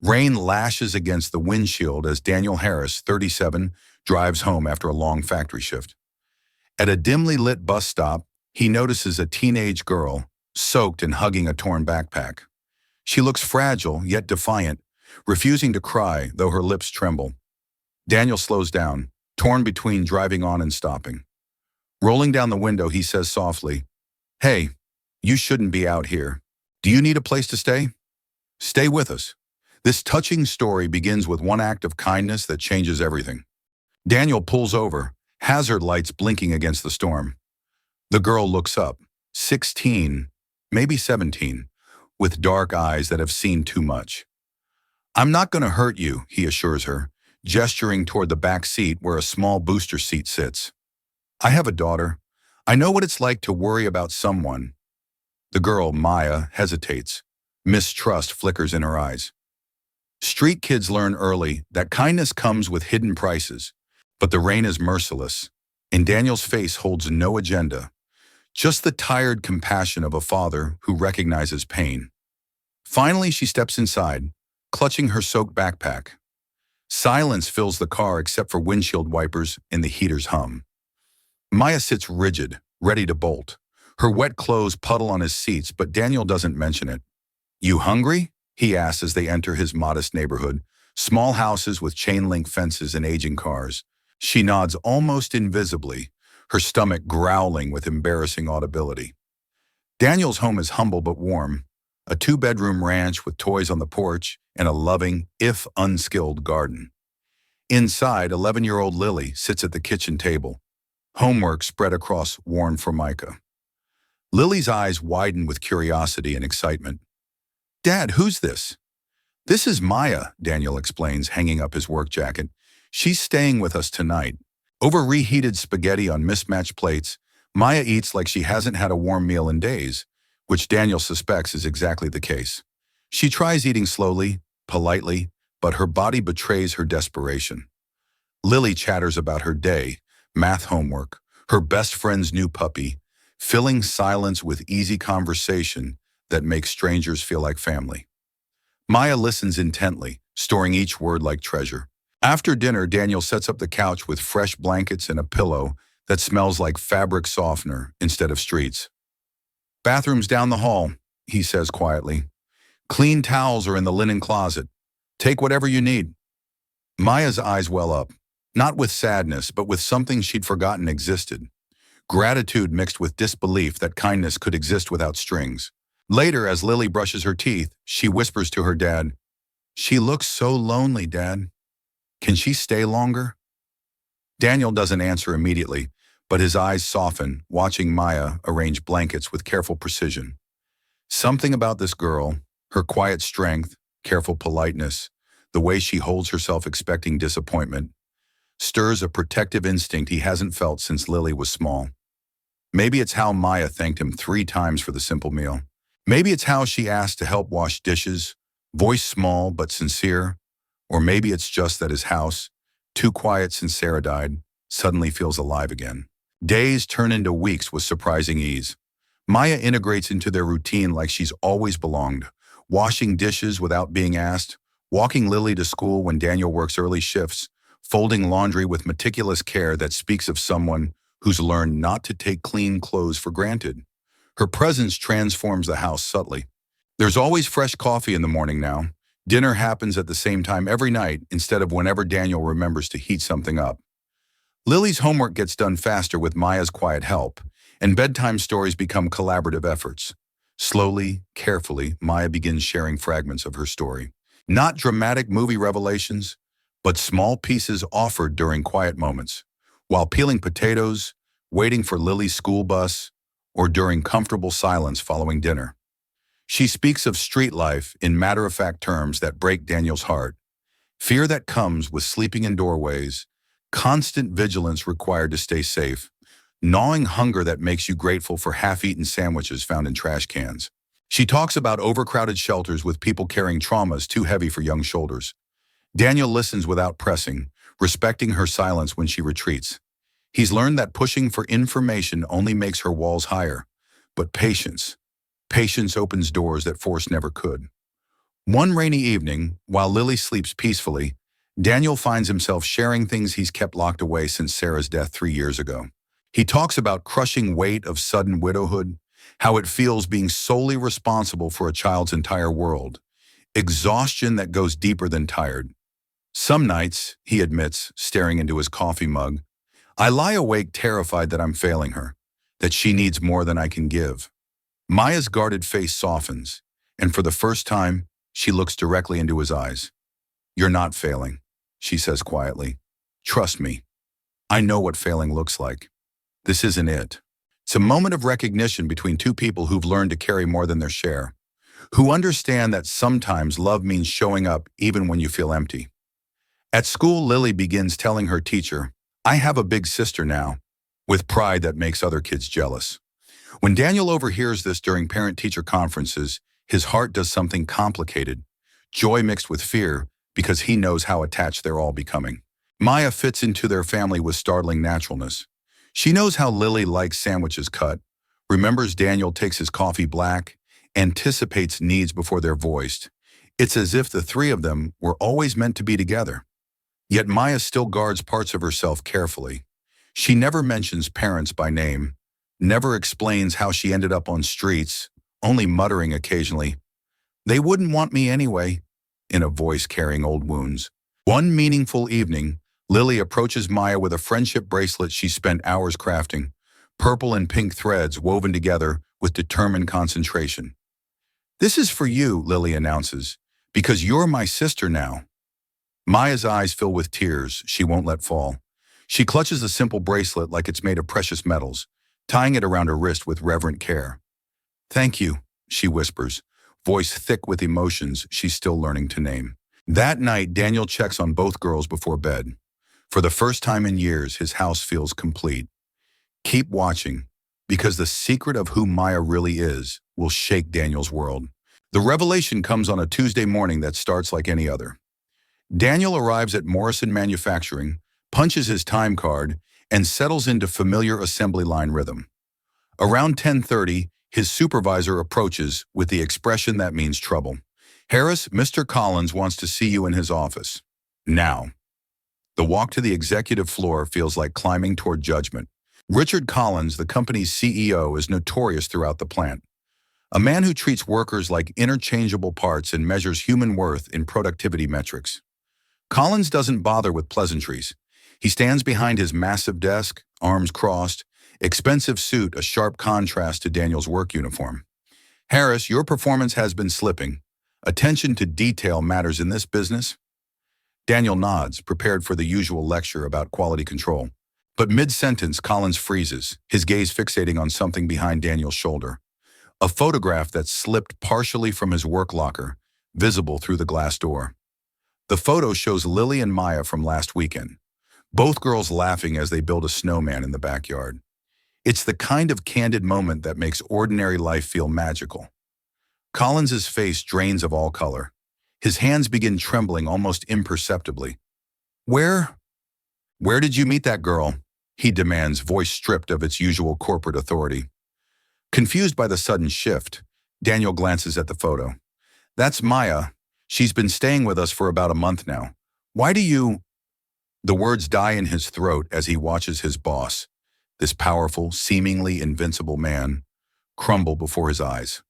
Rain lashes against the windshield as Daniel Harris, 37, drives home after a long factory shift. At a dimly lit bus stop, he notices a teenage girl, soaked and hugging a torn backpack. She looks fragile, yet defiant, refusing to cry, though her lips tremble. Daniel slows down, torn between driving on and stopping. Rolling down the window, he says softly, "Hey, you shouldn't be out here. Do you need a place to stay? Stay with us." This touching story begins with one act of kindness that changes everything. Daniel pulls over, hazard lights blinking against the storm. The girl looks up, 16, maybe 17, with dark eyes that have seen too much. "I'm not going to hurt you," he assures her, gesturing toward the back seat where a small booster seat sits. "I have a daughter. I know what it's like to worry about someone." The girl, Maya, hesitates. Mistrust flickers in her eyes. Street kids learn early that kindness comes with hidden prices, but the rain is merciless, and Daniel's face holds no agenda, just the tired compassion of a father who recognizes pain. Finally, she steps inside, clutching her soaked backpack. Silence fills the car except for windshield wipers and the heater's hum. Maya sits rigid, ready to bolt. Her wet clothes puddle on his seats, but Daniel doesn't mention it. "You hungry?" he asks as they enter his modest neighborhood, small houses with chain-link fences and aging cars. She nods almost invisibly, her stomach growling with embarrassing audibility. Daniel's home is humble but warm, a two-bedroom ranch with toys on the porch and a loving, if unskilled, garden. Inside, 11-year-old Lily sits at the kitchen table, homework spread across worn formica. Lily's eyes widen with curiosity and excitement. "Dad, who's this?" "This is Maya," Daniel explains, hanging up his work jacket. "She's staying with us tonight." Over reheated spaghetti on mismatched plates, Maya eats like she hasn't had a warm meal in days, which Daniel suspects is exactly the case. She tries eating slowly, politely, but her body betrays her desperation. Lily chatters about her day, math homework, her best friend's new puppy, filling silence with easy conversation that makes strangers feel like family. Maya listens intently, storing each word like treasure. After dinner, Daniel sets up the couch with fresh blankets and a pillow that smells like fabric softener instead of streets. "Bathroom's down the hall," he says quietly. "Clean towels are in the linen closet. Take whatever you need." Maya's eyes well up, not with sadness, but with something she'd forgotten existed. Gratitude mixed with disbelief that kindness could exist without strings. Later, as Lily brushes her teeth, she whispers to her dad, "She looks so lonely, Dad. Can she stay longer?" Daniel doesn't answer immediately, but his eyes soften, watching Maya arrange blankets with careful precision. Something about this girl, her quiet strength, careful politeness, the way she holds herself expecting disappointment, stirs a protective instinct he hasn't felt since Lily was small. Maybe it's how Maya thanked him 3 times for the simple meal. Maybe it's how she asked to help wash dishes, voice small but sincere. Or maybe it's just that his house, too quiet since Sarah died, suddenly feels alive again. Days turn into weeks with surprising ease. Maya integrates into their routine like she's always belonged, washing dishes without being asked, walking Lily to school when Daniel works early shifts, folding laundry with meticulous care that speaks of someone who's learned not to take clean clothes for granted. Her presence transforms the house subtly. There's always fresh coffee in the morning now. Dinner happens at the same time every night instead of whenever Daniel remembers to heat something up. Lily's homework gets done faster with Maya's quiet help, and bedtime stories become collaborative efforts. Slowly, carefully, Maya begins sharing fragments of her story. Not dramatic movie revelations, but small pieces offered during quiet moments, while peeling potatoes, waiting for Lily's school bus, or during comfortable silence following dinner. She speaks of street life in matter-of-fact terms that break Daniel's heart. Fear that comes with sleeping in doorways, constant vigilance required to stay safe, gnawing hunger that makes you grateful for half-eaten sandwiches found in trash cans. She talks about overcrowded shelters with people carrying traumas too heavy for young shoulders. Daniel listens without pressing, respecting her silence when she retreats. He's learned that pushing for information only makes her walls higher, but patience opens doors that force never could. One rainy evening, while Lily sleeps peacefully, Daniel finds himself sharing things he's kept locked away since Sarah's death 3 years ago. He talks about crushing weight of sudden widowhood, how it feels being solely responsible for a child's entire world, exhaustion that goes deeper than tired. Some nights, he admits, staring into his coffee mug, I lie awake terrified that I'm failing her, that she needs more than I can give. Maya's guarded face softens, and for the first time, she looks directly into his eyes. You're not failing, she says quietly. Trust me. I know what failing looks like. This isn't it. It's a moment of recognition between two people who've learned to carry more than their share, who understand that sometimes love means showing up even when you feel empty. At school, Lily begins telling her teacher, I have a big sister now, with pride that makes other kids jealous. When Daniel overhears this during parent-teacher conferences, his heart does something complicated, joy mixed with fear, because he knows how attached they're all becoming. Maya fits into their family with startling naturalness. She knows how Lily likes sandwiches cut, remembers Daniel takes his coffee black, anticipates needs before they're voiced. It's as if the three of them were always meant to be together. Yet Maya still guards parts of herself carefully. She never mentions parents by name, never explains how she ended up on streets, only muttering occasionally, they wouldn't want me anyway, in a voice carrying old wounds. One meaningful evening, Lily approaches Maya with a friendship bracelet she spent hours crafting, purple and pink threads woven together with determined concentration. This is for you, Lily announces, because you're my sister now. Maya's eyes fill with tears she won't let fall. She clutches the simple bracelet like it's made of precious metals, tying it around her wrist with reverent care. Thank you, she whispers, voice thick with emotions she's still learning to name. That night, Daniel checks on both girls before bed. For the first time in years, his house feels complete. Keep watching, because the secret of who Maya really is will shake Daniel's world. The revelation comes on a Tuesday morning that starts like any other. Daniel arrives at Morrison Manufacturing, punches his time card, and settles into familiar assembly line rhythm. Around 10:30, his supervisor approaches with the expression that means trouble. Harris, Mr. Collins wants to see you in his office. Now. The walk to the executive floor feels like climbing toward judgment. Richard Collins, the company's CEO, is notorious throughout the plant. A man who treats workers like interchangeable parts and measures human worth in productivity metrics. Collins doesn't bother with pleasantries. He stands behind his massive desk, arms crossed, expensive suit a sharp contrast to Daniel's work uniform. Harris, your performance has been slipping. Attention to detail matters in this business. Daniel nods, prepared for the usual lecture about quality control. But mid-sentence, Collins freezes, his gaze fixating on something behind Daniel's shoulder. A photograph that slipped partially from his work locker, visible through the glass door. The photo shows Lily and Maya from last weekend, both girls laughing as they build a snowman in the backyard. It's the kind of candid moment that makes ordinary life feel magical. Collins's face drains of all color. His hands begin trembling almost imperceptibly. Where did you meet that girl? He demands, voice stripped of its usual corporate authority. Confused by the sudden shift, Daniel glances at the photo. That's Maya. She's been staying with us for about a month now. Why do you... The words die in his throat as he watches his boss, this powerful, seemingly invincible man, crumble before his eyes.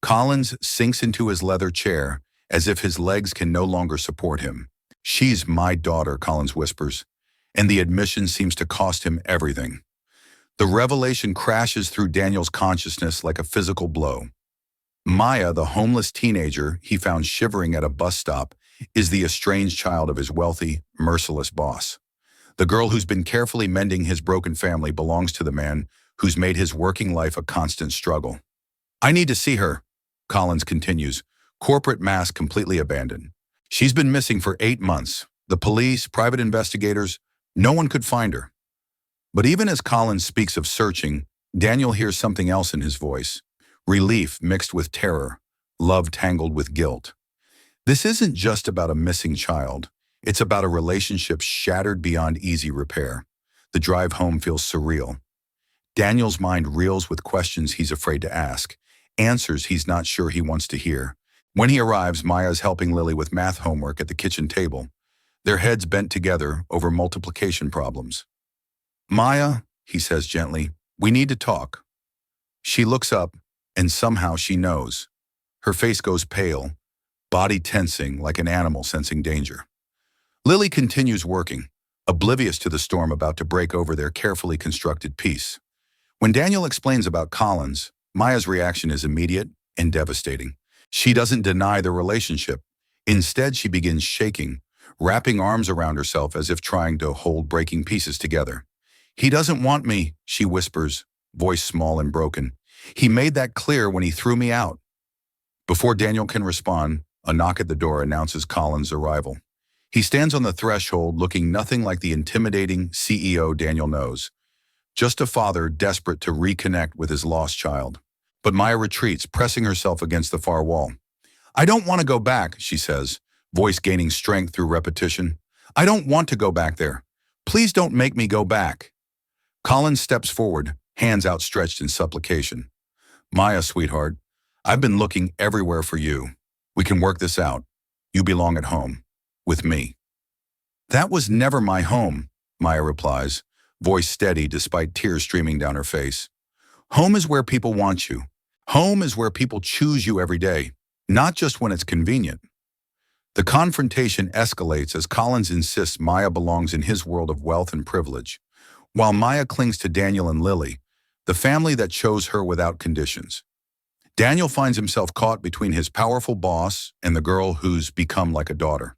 Collins sinks into his leather chair as if his legs can no longer support him. She's my daughter, Collins whispers, and the admission seems to cost him everything. The revelation crashes through Daniel's consciousness like a physical blow. Maya, the homeless teenager he found shivering at a bus stop, is the estranged child of his wealthy, merciless boss. The girl who's been carefully mending his broken family belongs to the man who's made his working life a constant struggle. I need to see her, Collins continues, corporate mask completely abandoned. She's been missing for 8 months. The police, private investigators, no one could find her. But even as Collins speaks of searching, Daniel hears something else in his voice. Relief mixed with terror, love tangled with guilt. This isn't just about a missing child. It's about a relationship shattered beyond easy repair. The drive home feels surreal. Daniel's mind reels with questions he's afraid to ask, answers he's not sure he wants to hear. When he arrives, Maya is helping Lily with math homework at the kitchen table, their heads bent together over multiplication problems. "Maya," he says gently, "we need to talk." She looks up, and somehow she knows. Her face goes pale, body tensing like an animal sensing danger. Lily continues working, oblivious to the storm about to break over their carefully constructed peace. When Daniel explains about Collins, Maya's reaction is immediate and devastating. She doesn't deny the relationship. Instead, she begins shaking, wrapping arms around herself as if trying to hold breaking pieces together. "He doesn't want me," she whispers, voice small and broken. "He made that clear when he threw me out." Before Daniel can respond, a knock at the door announces Collins' arrival. He stands on the threshold looking nothing like the intimidating CEO Daniel knows, just a father desperate to reconnect with his lost child. But Maya retreats, pressing herself against the far wall. "I don't want to go back," she says, voice gaining strength through repetition. "I don't want to go back there. Please don't make me go back." Collins steps forward, hands outstretched in supplication. "Maya, sweetheart, I've been looking everywhere for you. We can work this out. You belong at home. With me." "That was never my home," Maya replies, voice steady despite tears streaming down her face. "Home is where people want you. Home is where people choose you every day, not just when it's convenient." The confrontation escalates as Collins insists Maya belongs in his world of wealth and privilege, while Maya clings to Daniel and Lily, the family that chose her without conditions. Daniel finds himself caught between his powerful boss and the girl who's become like a daughter.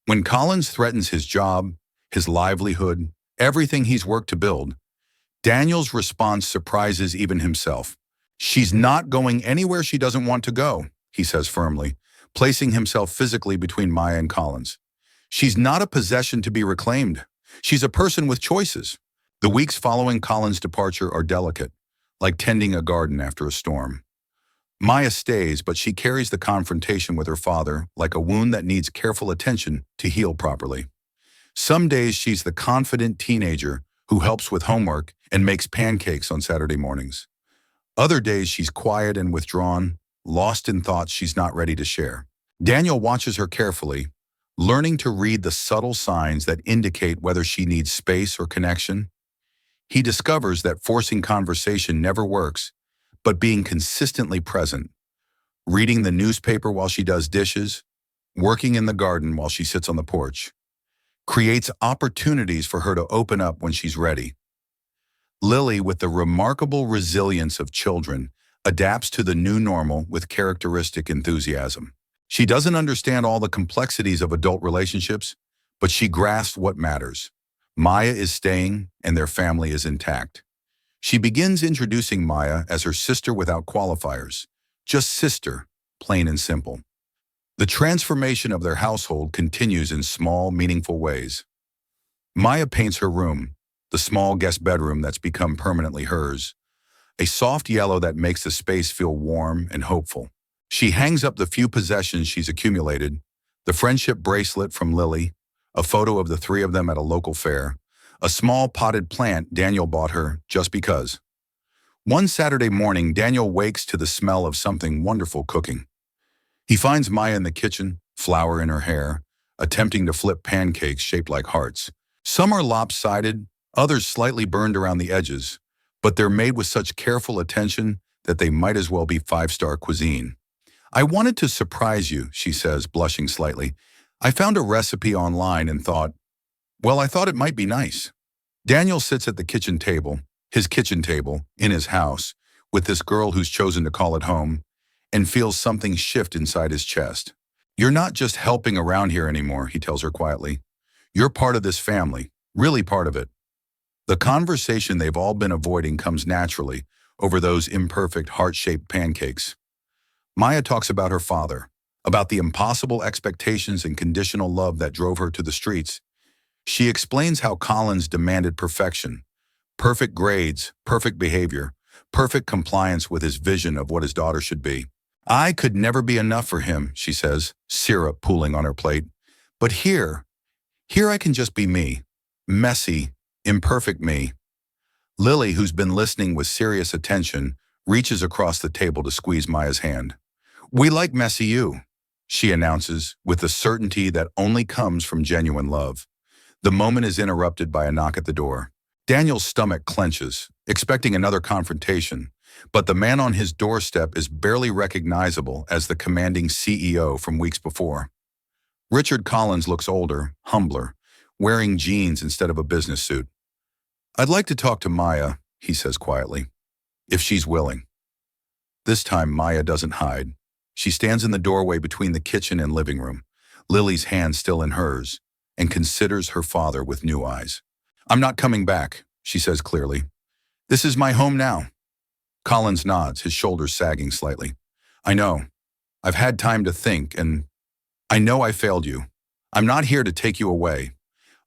When Collins threatens his job, his livelihood, everything he's worked to build, Daniel's response surprises even himself. "She's not going anywhere she doesn't want to go," he says firmly, placing himself physically between Maya and Collins. "She's not a possession to be reclaimed. She's a person with choices." The weeks following Collins' departure are delicate, like tending a garden after a storm. Maya stays, but she carries the confrontation with her father like a wound that needs careful attention to heal properly. Some days she's the confident teenager who helps with homework and makes pancakes on Saturday mornings. Other days she's quiet and withdrawn, lost in thoughts she's not ready to share. Daniel watches her carefully, learning to read the subtle signs that indicate whether she needs space or connection. He discovers that forcing conversation never works, but being consistently present, reading the newspaper while she does dishes, working in the garden while she sits on the porch, creates opportunities for her to open up when she's ready. Lily, with the remarkable resilience of children, adapts to the new normal with characteristic enthusiasm. She doesn't understand all the complexities of adult relationships, but she grasps what matters. Maya is staying, and their family is intact. She begins introducing Maya as her sister without qualifiers, just sister, plain and simple. The transformation of their household continues in small, meaningful ways. Maya paints her room, the small guest bedroom that's become permanently hers, a soft yellow that makes the space feel warm and hopeful. She hangs up the few possessions she's accumulated, the friendship bracelet from Lily, a photo of the three of them at a local fair, a small potted plant Daniel bought her just because. One Saturday morning, Daniel wakes to the smell of something wonderful cooking. He finds Maya in the kitchen, flour in her hair, attempting to flip pancakes shaped like hearts. Some are lopsided, others slightly burned around the edges, but they're made with such careful attention that they might as well be five-star cuisine. "I wanted to surprise you," she says, blushing slightly. "I found a recipe online and thought, well, I thought it might be nice." Daniel sits at the kitchen table, his kitchen table, in his house, with this girl who's chosen to call it home, and feels something shift inside his chest. "You're not just helping around here anymore," he tells her quietly. "You're part of this family, really part of it." The conversation they've all been avoiding comes naturally over those imperfect, heart-shaped pancakes. Maya talks about her father, about the impossible expectations and conditional love that drove her to the streets. She explains how Collins demanded perfection, perfect grades, perfect behavior, perfect compliance with his vision of what his daughter should be. "I could never be enough for him," she says, syrup pooling on her plate. "But here I can just be me, messy, imperfect me." Lily, who's been listening with serious attention, reaches across the table to squeeze Maya's hand. We like messy you, she announces with the certainty that only comes from genuine love. The moment is interrupted by a knock at the door. Daniel's stomach clenches, expecting another confrontation, but the man on his doorstep is barely recognizable as the commanding CEO from weeks before. Richard Collins looks older, humbler, wearing jeans instead of a business suit. "I'd like to talk to Maya," he says quietly, "if she's willing." This time, Maya doesn't hide. She stands in the doorway between the kitchen and living room, Lily's hand still in hers, and considers her father with new eyes. "I'm not coming back," she says clearly. "This is my home now." Collins nods, his shoulders sagging slightly. "I know. I've had time to think, and I know I failed you. I'm not here to take you away.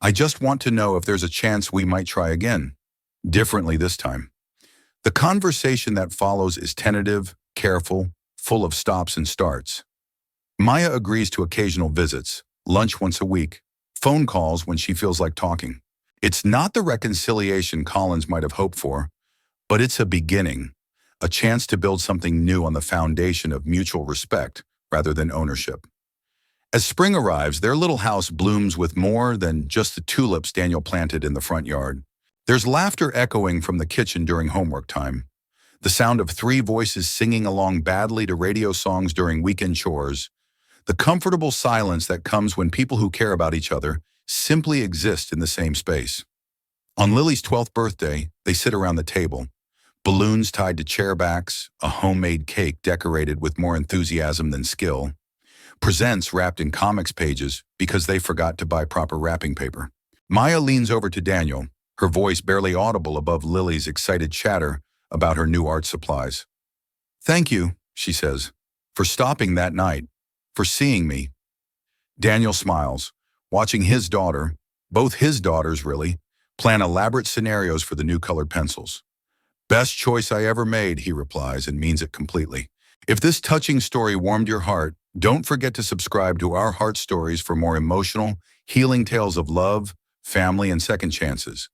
I just want to know if there's a chance we might try again. Differently this time." The conversation that follows is tentative, careful, full of stops and starts. Maya agrees to occasional visits, lunch once a week, phone calls when she feels like talking. It's not the reconciliation Collins might have hoped for, but it's a beginning, a chance to build something new on the foundation of mutual respect rather than ownership. As spring arrives, their little house blooms with more than just the tulips Daniel planted in the front yard. There's laughter echoing from the kitchen during homework time, the sound of three voices singing along badly to radio songs during weekend chores, the comfortable silence that comes when people who care about each other simply exist in the same space. On Lily's 12th birthday, they sit around the table, balloons tied to chair backs, a homemade cake decorated with more enthusiasm than skill, presents wrapped in comics pages because they forgot to buy proper wrapping paper. Maya leans over to Daniel, her voice barely audible above Lily's excited chatter about her new art supplies. "Thank you," she says, "for stopping that night, for seeing me." Daniel smiles, watching his daughter, both his daughters really, plan elaborate scenarios for the new colored pencils. "Best choice I ever made," he replies, and means it completely. If this touching story warmed your heart, don't forget to subscribe to Our Heart Stories for more emotional, healing tales of love, family, and second chances.